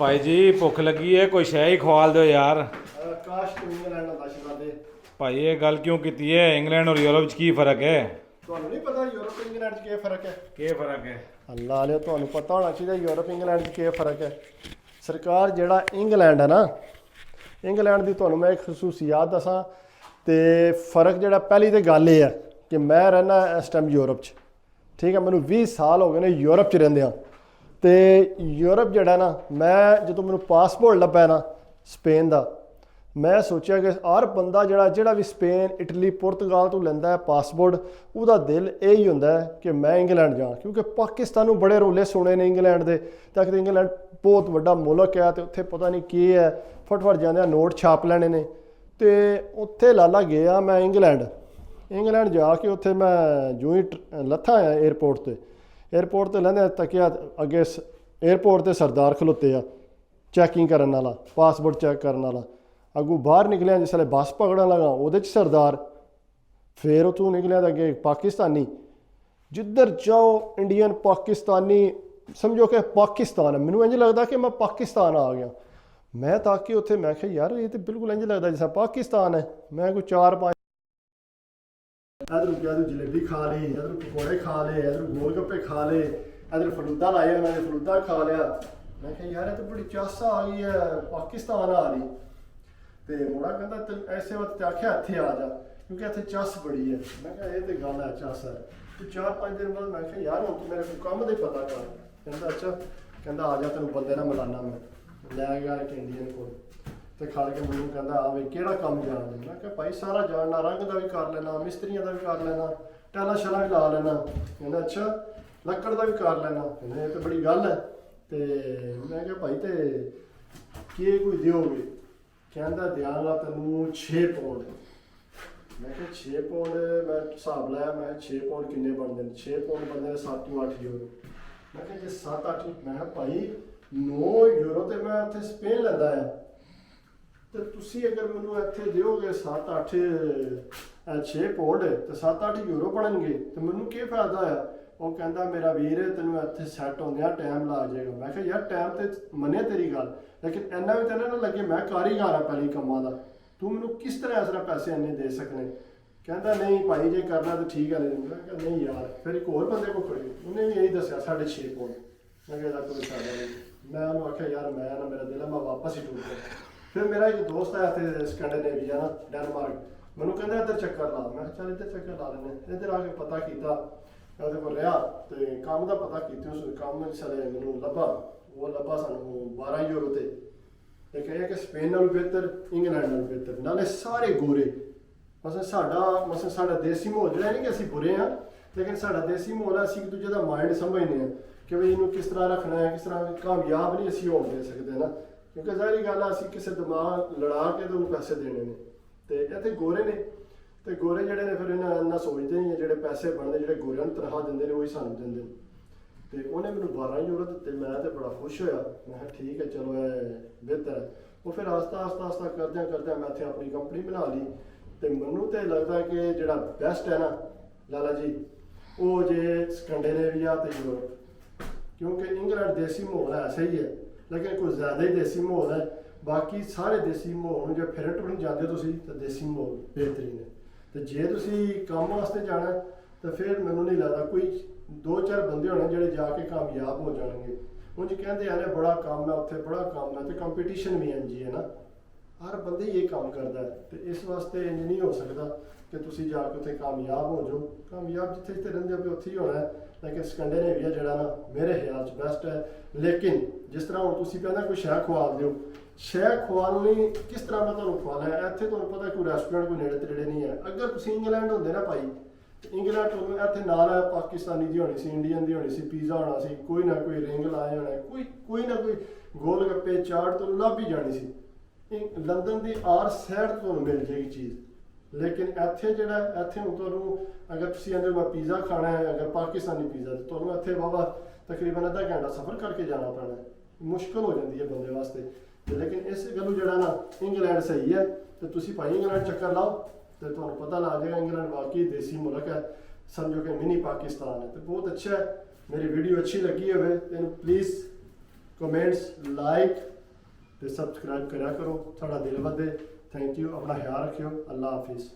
ਭਾਈ ਜੀ ਭੁੱਖ ਲੱਗੀ ਹੈ, ਕੋਈ ਸ਼ੈ ਹੀ ਖਵਾਲ ਦਿਓ ਯਾਰ। ਕਾਸ਼ ਤੂੰ ਇੰਗਲੈਂਡ ਦਾ ਦੱਸਦਾ ਦੇ। ਭਾਈ ਇਹ ਗੱਲ ਕਿਉਂ ਕੀਤੀ ਹੈ? ਇੰਗਲੈਂਡ ਔਰ ਯੂਰਪ 'ਚ ਕੀ ਫਰਕ ਹੈ? ਤੁਹਾਨੂੰ ਨਹੀਂ ਪਤਾ ਯੂਰਪ ਤੇ ਇੰਗਲੈਂਡ 'ਚ ਕੀ ਫਰਕ ਹੈ? ਕੀ ਫਰਕ ਹੈ? ਅੱਲਾ ਵਾਲਿਓ ਤੁਹਾਨੂੰ ਪਤਾ ਹੋਣਾ ਚਾਹੀਦਾ ਯੂਰਪ ਇੰਗਲੈਂਡ 'ਚ ਕੀ ਫਰਕ ਹੈ। ਸਰਕਾਰ ਜਿਹੜਾ ਇੰਗਲੈਂਡ ਹੈ ਨਾ, ਇੰਗਲੈਂਡ ਦੀ ਤੁਹਾਨੂੰ ਮੈਂ ਇੱਕ ਖਸੂਸੀਅਤ ਦੱਸਾਂ ਤੇ ਫਰਕ ਜਿਹੜਾ ਪਹਿਲੀ ਤੇ ਗੱਲ ਇਹ ਹੈ ਕਿ ਮੈਂ ਰਹਿਣਾ ਇਸ ਟਾਈਮ ਯੂਰਪ 'ਚ, ਠੀਕ ਹੈ। ਮੈਨੂੰ 20 ਸਾਲ ਹੋ ਗਏ ਨੇ ਯੂਰਪ 'ਚ ਰਹਿੰਦਿਆਂ। ਤੇ ਯੂਰਪ ਜਿਹੜਾ ਨਾ, ਮੈਂ ਜਦੋਂ ਮੈਨੂੰ ਪਾਸਪੋਰਟ ਲੱਭਿਆ ਨਾ ਸਪੇਨ ਦਾ, ਮੈਂ ਸੋਚਿਆ ਕਿ ਹਰ ਬੰਦਾ ਜਿਹੜਾ ਵੀ ਸਪੇਨ, ਇਟਲੀ, ਪੁਰਤਗਾਲ ਤੋਂ ਲੈਂਦਾ ਹੈ ਪਾਸਪੋਰਟ, ਉਹਦਾ ਦਿਲ ਇਹ ਹੀ ਹੁੰਦਾ ਹੈ ਕਿ ਮੈਂ ਇੰਗਲੈਂਡ ਜਾਵਾਂ। ਕਿਉਂਕਿ ਪਾਕਿਸਤਾਨ ਨੂੰ ਬੜੇ ਰੋਲੇ ਸੁਣੇ ਨੇ ਇੰਗਲੈਂਡ ਦੇ, ਤਾਂ ਕਿ ਇੰਗਲੈਂਡ ਬਹੁਤ ਵੱਡਾ ਮੁਲਕ ਹੈ ਤੇ ਉੱਥੇ ਪਤਾ ਨਹੀਂ ਕੀ ਹੈ, ਫਟਫਟ ਜਾਂਦੇ ਨੋਟ ਛਾਪ ਲੈਣੇ ਨੇ। ਤੇ ਉੱਥੇ ਲਾਲਾ ਗਿਆ ਮੈਂ ਇੰਗਲੈਂਡ ਜਾ ਕੇ ਉੱਥੇ ਮੈਂ ਜੋ ਹੀ ਲੱਥਾ ਆ ਏਅਰਪੋਰਟ ਤੇ ਲੈਂਦੇ ਤੱਕਿਆ ਅੱਗੇ ਏਅਰਪੋਰਟ ਤੇ ਸਰਦਾਰ ਖਲੋਤੇ ਆ ਚੈਕਿੰਗ ਕਰਨ ਵਾਲਾ, ਪਾਸਪੋਰਟ ਚੈੱਕ ਕਰਨ ਵਾਲਾ। ਅੱਗੋਂ ਬਾਹਰ ਨਿਕਲਿਆ ਜਿਸ ਵੇਲੇ ਬੱਸ ਪਕੜਨ ਲੱਗਾ ਉਹਦੇ 'ਚ ਸਰਦਾਰ, ਫਿਰ ਉੱਥੋਂ ਨਿਕਲਿਆ ਤਾਂ ਅੱਗੇ ਪਾਕਿਸਤਾਨੀ। ਜਿੱਧਰ ਜਾਓ ਇੰਡੀਅਨ, ਪਾਕਿਸਤਾਨੀ, ਸਮਝੋ ਕਿ ਪਾਕਿਸਤਾਨ ਹੈ। ਮੈਨੂੰ ਇੰਝ ਲੱਗਦਾ ਕਿ ਮੈਂ ਪਾਕਿਸਤਾਨ ਆ ਗਿਆ। ਮੈਂ ਤਾਂ ਕਿ ਉੱਥੇ ਮੈਂ ਕਿਹਾ ਯਾਰ ਇਹ ਤਾਂ ਬਿਲਕੁਲ ਇੰਝ ਲੱਗਦਾ ਜਿਸ ਪਾਕਿਸਤਾਨ ਹੈ। ਮੈਂ ਕੋਈ 4-5 इधर क्या जलेबी खा ली, इधर पकौड़े खा ले, इधर गोलगप्पे खा ले, इधर फलूदा लाया उन्होंने, फलूदा खा लिया। मैं कहा यार ये तो बड़ी चस आ गई है, पाकिस्तान आ रही। तो मुड़ा कहता ऐसे वक्त आख्या इत्थे आ जा क्योंकि इत्थे चस बड़ी है। मैं कहा ये तो गल है चस है। तो 4-5 दिन बाद मैं कहा यार हुण तू मेरे को कम दे पता कर। कहता अच्छा, कहता आ जा तेन बंदे ना मिलाना। मैं लै गया एक इंडियन को ਤੇ ਖੜ ਕੇ ਮੈਨੂੰ ਕਹਿੰਦਾ ਆ ਵੀ ਕਿਹੜਾ ਕੰਮ ਜਾਣਦਾ। ਮੈਂ ਕਿਹਾ ਭਾਈ ਸਾਰਾ ਜਾਣਨਾ, ਰੰਗ ਦਾ ਵੀ ਕਰ ਲੈਣਾ, ਮਿਸਤਰੀਆਂ ਦਾ ਵੀ ਕਰ ਲੈਣਾ, ਟੈਲਾਂ ਸ਼ੈਲਾਂ ਵੀ ਲਾ ਲੈਣਾ। ਕਹਿੰਦਾ ਅੱਛਾ, ਲੱਕੜ ਦਾ ਵੀ ਕਰ ਲੈਣਾ। ਕਹਿੰਦਾ ਇਹ ਤਾਂ ਬੜੀ ਗੱਲ ਹੈ। ਤੇ ਮੈਂ ਕਿਹਾ ਭਾਈ ਤੇ ਕੀ ਕੋਈ ਦਿਓਗੇ? ਕਹਿੰਦਾ ਦਿਆਂਗਾ ਤੈਨੂੰ 6 ਪੌਂਡ। ਮੈਂ ਕਿਹਾ 6 ਪੌਂਡ? ਮੈਂ ਹਿਸਾਬ ਲਾਇਆ, ਮੈਂ 6 ਪੌਂਡ ਕਿੰਨੇ ਬਣਦੇ ਨੇ? 6 ਪੌਂਡ ਬਣਦੇ ਨੇ 7 ਤੋਂ 8 ਯੂਰੋ। ਮੈਂ ਕਿਹਾ ਜੇ 7-8, ਮੈਂ ਕਿਹਾ ਭਾਈ 9 ਯੂਰੋ ਤੇ ਮੈਂ ਉੱਥੇ ਸਪੇਨ ਲੈਂਦਾ ਆ, ਤੇ ਤੁਸੀਂ ਅਗਰ ਮੈਨੂੰ ਇੱਥੇ ਦਿਓਗੇ 7-8 6 ਪੌਂਡ ਤੇ 7-8 ਯੂਰੋ ਬਣਨਗੇ ਤੇ ਮੈਨੂੰ ਕੀ ਫਾਇਦਾ ਆ? ਉਹ ਕਹਿੰਦਾ ਮੇਰਾ ਵੀਰ ਤੈਨੂੰ ਇੱਥੇ ਸੈੱਟ ਹੁੰਦਿਆਂ ਟਾਈਮ ਲੱਗ ਜਾਏਗਾ। ਮੈਂ ਕਿਹਾ ਯਾਰ ਟਾਈਮ ਤੇ ਮੰਨਿਆ ਤੇਰੀ ਗੱਲ, ਲੇਕਿਨ ਇੰਨਾ ਵੀ ਤਾਂ ਨਾ ਲੱਗੇ ਮੈਂ ਕਾਰੀਗਰ ਆ ਪਹਿਲੀ ਕੰਮਾਂ ਦਾ, ਤੂੰ ਮੈਨੂੰ ਕਿਸ ਤਰ੍ਹਾਂ ਇਸ ਤਰ੍ਹਾਂ ਪੈਸੇ ਇੰਨੇ ਦੇ ਸਕਣੇ? ਕਹਿੰਦਾ ਨਹੀਂ ਭਾਈ ਜੇ ਕਰਨਾ ਤਾਂ ਠੀਕ ਹੈ। ਮੈਂ ਕਿਹਾ ਨਹੀਂ ਯਾਰ। ਫਿਰ ਇੱਕ ਹੋਰ ਬੰਦੇ ਕੋਲ ਖੜੀ, ਉਹਨੇ ਵੀ ਇਹੀ ਦੱਸਿਆ 6.5 ਪੌਂਡ। ਮੈਂ ਕਿਹਾ ਇਹਦਾ ਕੋਈ ਫਾਇਦਾ ਨਹੀਂ। ਮੈਂ ਉਹਨੂੰ ਆਖਿਆ ਯਾਰ ਮੈਂ ਨਾ, ਮੇਰਾ ਦਿਲ ਮੈਂ ਵਾਪਸ ਹੀ ਟੁੱਟ ਗਿਆ। ਫਿਰ ਮੇਰਾ ਇੱਕ ਦੋਸਤ ਆਇਆ ਇੱਥੇ ਸਕੈਂਡੀਨੇਵੀਆ ਨਾ, ਡੈਨਮਾਰਕ, ਮੈਨੂੰ ਕਹਿੰਦਾ ਇੱਧਰ ਚੱਕਰ ਲਾ। ਮੈਂ ਕਿਹਾ ਚੱਲ ਇੱਧਰ ਚੱਕਰ ਲਾ ਲੈਂਦੇ। ਇੱਧਰ ਆ ਕੇ ਪਤਾ ਕੀਤਾ, ਉਹਦੇ ਕੋਲ ਰਿਹਾ ਤੇ ਕੰਮ ਦਾ ਪਤਾ ਕੀਤਾ। ਉਸ ਕੰਮ ਸਾਰੇ ਮੈਨੂੰ ਲੱਭਾ, ਉਹ ਲੱਭਾ ਸਾਨੂੰ 12 ਯੂਰੋ ਤੇ। ਇਹ ਕਹੇ ਕਿ ਸਪੇਨ ਨਾਲੋਂ ਬਿਹਤਰ, ਇੰਗਲੈਂਡ ਨਾਲੋਂ ਬਿਹਤਰ, ਨਾਲੇ ਸਾਰੇ ਗੋਰੇ। ਮਸਲ ਸਾਡਾ ਦੇਸੀ ਮਾਹੌਲ ਜਿਹੜਾ ਨਹੀਂ ਕਿ ਅਸੀਂ ਬੁਰੇ ਹਾਂ, ਲੇਕਿਨ ਸਾਡਾ ਦੇਸੀ ਮਾਹੌਲ ਹੈ, ਅਸੀਂ ਇੱਕ ਦੂਜੇ ਦਾ ਮਾਇੰਡ ਸਮਝਦੇ ਹਾਂ ਕਿ ਵੀ ਇਹਨੂੰ ਕਿਸ ਤਰ੍ਹਾਂ ਰੱਖਣਾ ਹੈ, ਕਿਸ ਤਰ੍ਹਾਂ ਕਾਮਯਾਬ ਨਹੀਂ ਅਸੀਂ ਹੋਣ ਦੇ ਸਕਦੇ ਨਾ। ਕਿਉਂਕਿ ਜ਼ਾਹਰੀ ਗੱਲ ਆ ਅਸੀਂ ਕਿਸੇ ਦਿਮਾਗ ਲੜਾ ਕੇ ਤੇ ਉਹਨੂੰ ਪੈਸੇ ਦੇਣੇ ਨੇ। ਤੇ ਇੱਥੇ ਗੋਰੇ ਨੇ, ਤੇ ਗੋਰੇ ਜਿਹੜੇ ਨੇ ਫਿਰ ਇਹਨਾਂ ਸੋਚਦੇ ਨਹੀਂ, ਜਿਹੜੇ ਪੈਸੇ ਬਣਦੇ, ਜਿਹੜੇ ਗੋਰਿਆਂ ਨੂੰ ਤਨਖਾਹ ਦਿੰਦੇ ਨੇ ਉਹੀ ਸਾਨੂੰ ਦਿੰਦੇ ਨੇ। ਤੇ ਉਹਨੇ ਮੈਨੂੰ 12 ਯੂਰੋ ਦਿੱਤੇ। ਮੈਂ ਤੇ ਬੜਾ ਖੁਸ਼ ਹੋਇਆ। ਮੈਂ ਕਿਹਾ ਠੀਕ ਹੈ ਚਲੋ ਇਹ ਬਿਹਤਰ ਹੈ। ਉਹ ਫਿਰ ਆਸਤਾ ਕਰਦਿਆਂ ਮੈਂ ਇੱਥੇ ਆਪਣੀ ਕੰਪਨੀ ਬਣਾ ਲਈ। ਤੇ ਮੈਨੂੰ ਤੇ ਲੱਗਦਾ ਕਿ ਜਿਹੜਾ ਬੈਸਟ ਹੈ ਨਾ ਲਾਲਾ ਜੀ, ਉਹ ਜੇ ਸਕੈਂਡੀਨੇਵੀਆ ਤੇ ਯੂਰਪ। ਕਿਉਂਕਿ ਇੰਗਲੈਂਡ ਦੇਸੀ ਮਾਹੌਲ ਹੈ ਸਹੀ ਹੈ, ਲੇਕਿਨ ਕੁਝ ਜ਼ਿਆਦਾ ਹੀ ਦੇਸੀ ਮਾਹੌਲ ਹੈ। ਬਾਕੀ ਸਾਰੇ ਦੇਸੀ ਮਾਹੌਲ ਨੂੰ ਜੇ ਫਿਰਨ ਟੁਰਨ ਜਾਂਦੇ ਤੁਸੀਂ ਤਾਂ ਦੇਸੀ ਮਾਹੌਲ ਬਿਹਤਰੀਨ ਹੈ। ਤੇ ਜੇ ਤੁਸੀਂ ਕੰਮ ਵਾਸਤੇ ਜਾਣਾ ਤਾਂ ਫਿਰ ਮੈਨੂੰ ਨਹੀਂ ਲੱਗਦਾ ਕੋਈ 2-4 ਬੰਦੇ ਹੋਣੇ ਜਿਹੜੇ ਜਾ ਕੇ ਕਾਮਯਾਬ ਹੋ ਜਾਣਗੇ। ਉਂਝ ਕਹਿੰਦੇ ਆ ਨੇ ਬੜਾ ਕੰਮ ਹੈ ਉੱਥੇ, ਬੜਾ ਕੰਮ ਹੈ, ਤੇ ਕੰਪੀਟੀਸ਼ਨ ਵੀ ਇੰਝ ਹੀ ਹੈ ਨਾ, ਹਰ ਬੰਦੇ ਹੀ ਇਹ ਕੰਮ ਕਰਦਾ ਹੈ। ਤੇ ਇਸ ਵਾਸਤੇ ਇੰਝ ਨਹੀਂ ਹੋ ਸਕਦਾ ਕਿ ਤੁਸੀਂ ਜਾ ਕੇ ਉੱਥੇ ਕਾਮਯਾਬ ਹੋ ਜਾਓ। ਕਾਮਯਾਬ ਜਿੱਥੇ ਰਹਿੰਦੇ ਹੋ ਉੱਥੇ ਹੀ ਹੋਣਾ ਹੈ। ਲੇਕਿਨ ਸਕੈਂਡੀਨੇਵੀਆ ਜਿਹੜਾ ਨਾ ਮੇਰੇ ਖਿਆਲ 'ਚ ਬੈਸਟ ਹੈ। ਲੇਕਿਨ ਜਿਸ ਤਰ੍ਹਾਂ ਹੁਣ ਤੁਸੀਂ ਕਹਿੰਦਾ ਕੋਈ ਸ਼ੈ ਖਵਾ ਦਿਓ, ਸ਼ੈ ਖਵਾਉਣੀ ਕਿਸ ਤਰ੍ਹਾਂ ਮੈਂ ਤੁਹਾਨੂੰ ਖਵਾਉਣਾ? ਇੱਥੇ ਤੁਹਾਨੂੰ ਪਤਾ ਕੋਈ ਰੈਸਟੋਰੈਂਟ ਕੋਈ ਨੇੜੇ ਤੇੜੇ ਨਹੀਂ ਹੈ। ਅਗਰ ਤੁਸੀਂ ਇੰਗਲੈਂਡ ਹੁੰਦੇ ਨਾ ਭਾਈ, ਇੰਗਲੈਂਡ ਤੁਹਾਨੂੰ ਇੱਥੇ ਨਾਲ ਹੈ ਪਾਕਿਸਤਾਨੀ ਦੀ ਹੋਣੀ ਸੀ, ਇੰਡੀਅਨ ਦੀ ਹੋਣੀ ਸੀ, ਪੀਜ਼ਾ ਹੋਣਾ ਸੀ, ਕੋਈ ਨਾ ਕੋਈ ਰਿੰਗ ਲਾਇਆ ਹੋਣਾ, ਕੋਈ ਨਾ ਕੋਈ ਗੋਲ ਗੱਪੇ ਚਾਟ ਤੁਹਾਨੂੰ ਲੱਭ ਹੀ ਜਾਣੀ ਸੀ। ਲੰਡਨ ਦੀ ਆਰ ਸਾਈਡ ਤੁਹਾਨੂੰ ਮਿਲ ਜਾਏਗੀ ਚੀਜ਼। ਲੇਕਿਨ ਇੱਥੇ ਜਿਹੜਾ ਇੱਥੇ ਹੁਣ ਤੁਹਾਨੂੰ ਅਗਰ ਤੁਸੀਂ ਕਹਿੰਦੇ ਮੈਂ ਪੀਜ਼ਾ ਖਾਣਾ ਹੈ, ਅਗਰ ਪਾਕਿਸਤਾਨੀ ਪੀਜ਼ਾ, ਤਾਂ ਤੁਹਾਨੂੰ ਇੱਥੇ ਬਾਬਾ ਤਕਰੀਬਨ ਅੱਧਾ ਘੰਟਾ ਸਫ਼ਰ ਕਰਕੇ ਜਾਣਾ ਪੈਣਾ, ਮੁਸ਼ਕਿਲ ਹੋ ਜਾਂਦੀ ਹੈ ਬੰਦੇ ਵਾਸਤੇ। ਤੇ ਲੇਕਿਨ ਇਸ ਗੱਲੋਂ ਜਿਹੜਾ ਨਾ ਇੰਗਲੈਂਡ ਸਹੀ ਹੈ। ਤੇ ਤੁਸੀਂ ਭਾਈ ਇੰਗਲੈਂਡ ਚੱਕਰ ਲਾਓ ਤੇ ਤੁਹਾਨੂੰ ਪਤਾ ਲੱਗ ਜਾਏਗਾ ਇੰਗਲੈਂਡ ਵਾਕਈ ਦੇਸੀ ਮੁਲਕ ਹੈ, ਸਮਝੋ ਕਿ ਮਿਨੀ ਪਾਕਿਸਤਾਨ ਹੈ। ਤੇ ਬਹੁਤ ਅੱਛਾ ਹੈ। ਮੇਰੀ ਵੀਡੀਓ अच्छी लगी होवे तो प्लीज़ ਕਮੈਂਟਸ ਲਾਈਕ ਤੇ ਸਬਸਕ੍ਰਾਈਬ ਕਰਿਆ ਕਰੋ, ਸਾਡਾ ਦਿਲ ਵਧੇ। ਥੈਂਕ ਯੂ, ਆਪਣਾ ਖਿਆਲ ਰੱਖਿਓ। ਅੱਲਾ ਹਾਫਿਜ਼।